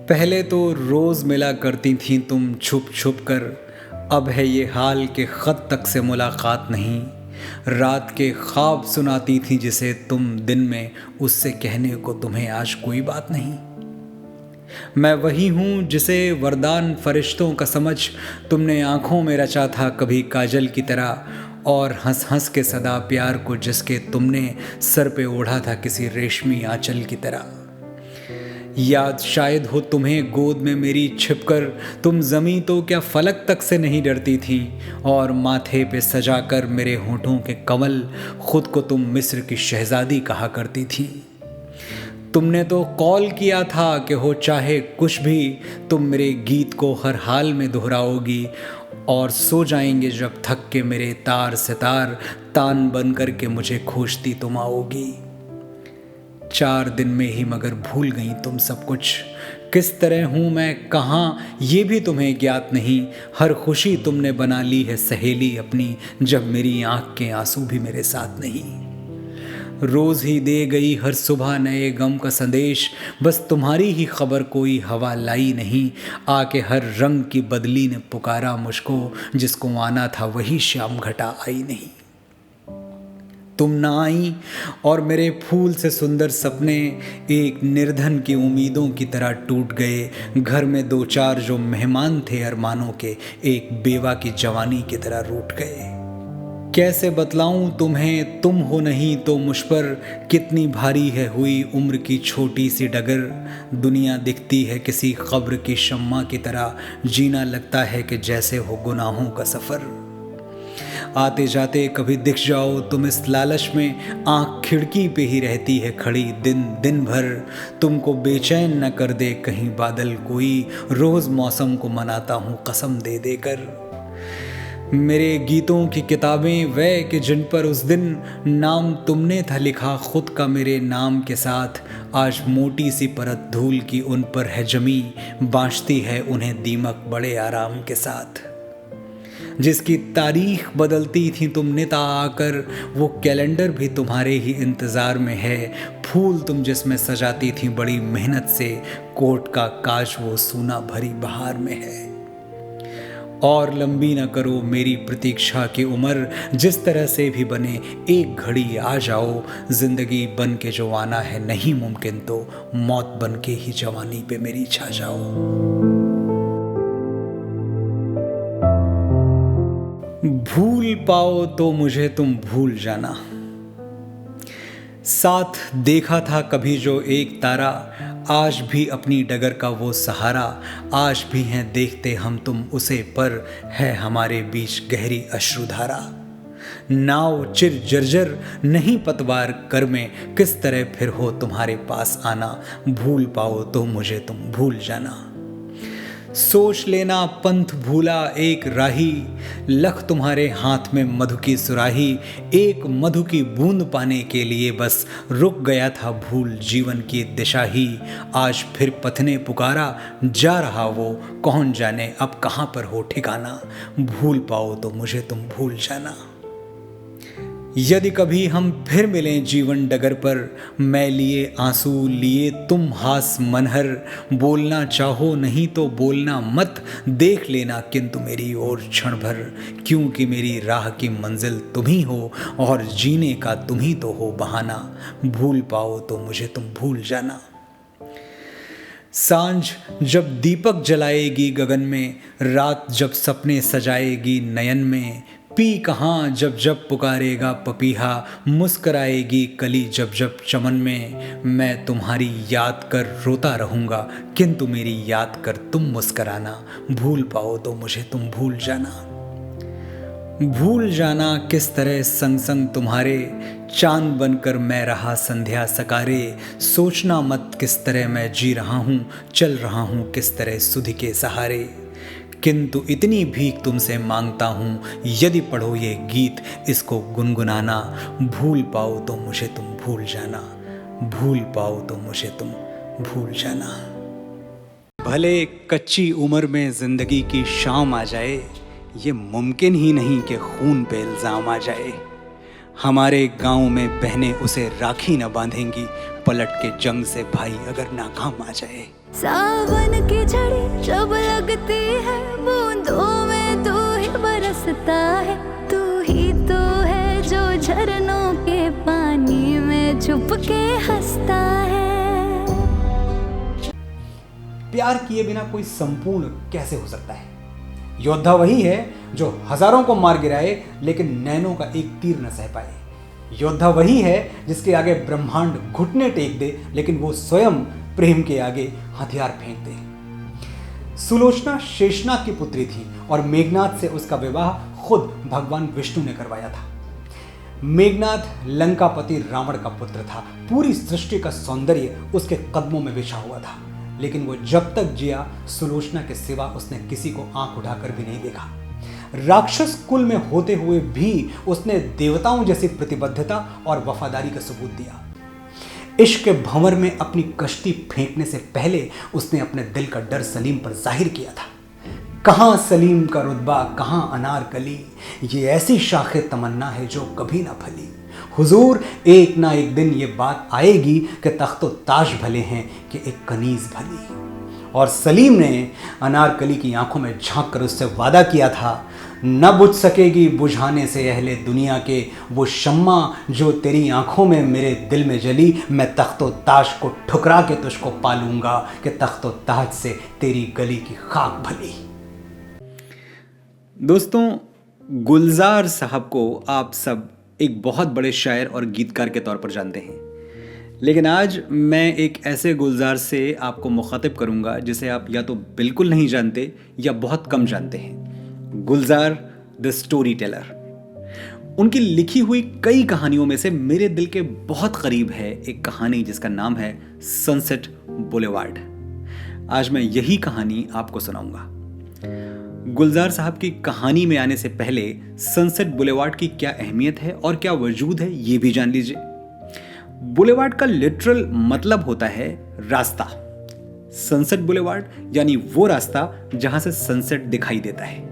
पहले तो रोज़ मिला करती थी तुम छुप छुप कर। अब है ये हाल कि ख़त तक से मुलाकात नहीं। रात के ख्वाब सुनाती थी जिसे तुम दिन में, उससे कहने को तुम्हें आज कोई बात नहीं। मैं वही हूँ जिसे वरदान फरिश्तों का समझ तुमने आँखों में रचा था कभी काजल की तरह, और हंस हंस के सदा प्यार को जिसके तुमने सर पे ओढ़ा था किसी रेशमी आंचल की तरह। याद शायद हो तुम्हें गोद में मेरी छिपकर, तुम ज़मीं तो क्या फलक तक से नहीं डरती थी, और माथे पे सजाकर मेरे होठों के कमल खुद को तुम मिस्र की शहज़ादी कहा करती थी। तुमने तो कॉल किया था कि हो चाहे कुछ भी, तुम मेरे गीत को हर हाल में दोहराओगी, और सो जाएंगे जब थक के मेरे तार सितार, तान बन कर के मुझे खोजती तुम आओगी। 4 दिन में ही मगर भूल गई तुम सब कुछ। किस तरह हूँ मैं, कहाँ, ये भी तुम्हें ज्ञात नहीं। हर खुशी तुमने बना ली है सहेली अपनी, जब मेरी आँख के आंसू भी मेरे साथ नहीं। रोज़ ही दे गई हर सुबह नए गम का संदेश, बस तुम्हारी ही खबर कोई हवा लाई नहीं। आके हर रंग की बदली ने पुकारा मुझको, जिसको आना था वही शाम घटा आई नहीं। तुम ना आई और मेरे फूल से सुंदर सपने एक निर्धन की उम्मीदों की तरह टूट गए। घर में 2-4 जो मेहमान थे अरमानों के, एक बेवा की जवानी की तरह रूठ गए। कैसे बतलाऊं तुम्हें, तुम हो नहीं तो मुझ पर कितनी भारी है हुई उम्र की छोटी सी डगर। दुनिया दिखती है किसी कब्र की शम्मा की तरह, जीना लगता है कि जैसे हो गुनाहों का सफ़र। आते जाते कभी दिख जाओ तुम इस लालच में, आँख खिड़की पे ही रहती है खड़ी दिन दिन भर। तुमको बेचैन न कर दे कहीं बादल कोई, रोज़ मौसम को मनाता हूँ कसम दे देकर। मेरे गीतों की किताबें वह कि जिन पर उस दिन नाम तुमने था लिखा खुद का मेरे नाम के साथ, आज मोटी सी परत धूल की उन पर है जमी, बाँचती है उन्हें दीमक बड़े आराम के साथ। जिसकी तारीख बदलती थी तुम निता आकर, वो कैलेंडर भी तुम्हारे ही इंतज़ार में है। फूल तुम जिसमें सजाती थी बड़ी मेहनत से, कोट का काज वो सूना भरी बहार में है। और लंबी न करो मेरी प्रतीक्षा की उम्र, जिस तरह से भी बने एक घड़ी आ जाओ। जिंदगी बन के जो आना है नहीं मुमकिन, तो मौत बन के ही जवानी पे मेरी छा जाओ। भूल पाओ तो मुझे तुम भूल जाना। साथ देखा था कभी जो एक तारा, आज भी अपनी डगर का वो सहारा। आज भी हैं देखते हम तुम उसे, पर है हमारे बीच गहरी अश्रुधारा। नाव चिर जर्जर नहीं पतवार कर में, किस तरह फिर हो तुम्हारे पास आना। भूल पाओ तो मुझे तुम भूल जाना। सोच लेना पंथ भूला एक राही, लख तुम्हारे हाथ में मधु की सुराही। एक मधु की बूंद पाने के लिए बस रुक गया था भूल जीवन की दिशा ही। आज फिर पथ ने पुकारा, जा रहा वो कौन जाने अब कहाँ पर हो ठिकाना। भूल पाओ तो मुझे तुम भूल जाना। यदि कभी हम फिर मिलें जीवन डगर पर, मैं लिए आंसू लिए तुम हास मनहर। बोलना चाहो नहीं तो बोलना मत, देख लेना किंतु मेरी ओर क्षण भर। क्योंकि मेरी राह की मंजिल तुम ही हो, और जीने का तुम ही तो हो बहाना। भूल पाओ तो मुझे तुम भूल जाना। सांझ जब दीपक जलाएगी गगन में, रात जब सपने सजाएगी नयन में। पी कहाँ जब जब पुकारेगा पपीहा, मुस्कराएगी कली जब जब चमन में। मैं तुम्हारी याद कर रोता रहूँगा, किंतु मेरी याद कर तुम मुस्कराना। भूल पाओ तो मुझे तुम भूल जाना। भूल जाना किस तरह संग संग तुम्हारे, चांद बनकर मैं रहा संध्या सकारे। सोचना मत किस तरह मैं जी रहा हूँ, चल रहा हूँ किस तरह सुध के सहारे। किंतु इतनी भीख तुमसे मांगता हूँ, यदि पढ़ो ये गीत इसको गुनगुनाना। भूल पाओ तो मुझे तुम भूल जाना। भूल पाओ तो मुझे तुम भूल जाना। भले कच्ची उम्र में जिंदगी की शाम आ जाए, ये मुमकिन ही नहीं कि खून पे इल्ज़ाम आ जाए। हमारे गांव में बहनें उसे राखी न बांधेंगी, पलट के जंग से भाई अगर नाकाम आ जाए। सावन की झड़ी जब लगती है, बूंदों में तू ही बरसता है। तू ही तो है जो झरनों के पानी में छुप के हंसता है। प्यार किए बिना कोई संपूर्ण कैसे हो सकता है? योद्धा वही है जो हजारों को मार गिराए लेकिन नैनों का एक तीर न सह पाए। योद्धा वही है जिसके आगे ब्रह्मांड घुटने टेक दे लेकिन वो स्वयं प्रेम के आगे हथियार फेंक दे। सुलोचना शेषनाग की पुत्री थी और मेघनाथ से उसका विवाह खुद भगवान विष्णु ने करवाया था। मेघनाथ लंकापति रावण का पुत्र था। पूरी सृष्टि का सौंदर्य उसके कदमों में बिछा हुआ था, लेकिन वो जब तक जिया सुलोचना के सिवा उसने किसी को आंख उठाकर भी नहीं देखा। राक्षस कुल में होते हुए भी उसने देवताओं जैसी प्रतिबद्धता और वफादारी का सबूत दिया। इश्क के भंवर में अपनी कश्ती फेंकने से पहले उसने अपने दिल का डर सलीम पर जाहिर किया था। कहाँ सलीम का रुतबा, कहाँ अनारकली, ये ऐसी शाखे तमन्ना है जो कभी ना फली। हुजूर, एक ना एक दिन ये बात आएगी कि तख्तो ताज भले हैं कि एक कनीज भली। और सलीम ने अनारकली की आंखों में झांक कर उससे वादा किया था, न बुझ सकेगी बुझाने से अहले दुनिया के वो शम्मा जो तेरी आंखों में मेरे दिल में जली। मैं तख्तो ताज को ठुकरा के तुझको पालूंगा कि तख्तो ताज से तेरी गली की खाक भली। दोस्तों, गुलजार साहब को आप सब एक बहुत बड़े शायर और गीतकार के तौर पर जानते हैं, लेकिन आज मैं एक ऐसे गुलजार से आपको मुखातिब करूंगा जिसे आप या तो बिल्कुल नहीं जानते या बहुत कम जानते हैं। गुलजार द स्टोरी टेलर। उनकी लिखी हुई कई कहानियों में से मेरे दिल के बहुत करीब है एक कहानी जिसका नाम है सनसेट बुलेवार्ड। आज मैं यही कहानी आपको सुनाऊंगा। गुलजार साहब की कहानी में आने से पहले सनसेट बुलेवार्ड की क्या अहमियत है और क्या वजूद है ये भी जान लीजिए। बुलेवार्ड का लिटरल मतलब होता है रास्ता। सनसेट बुलेवार्ड यानी वो रास्ता जहां से सनसेट दिखाई देता है।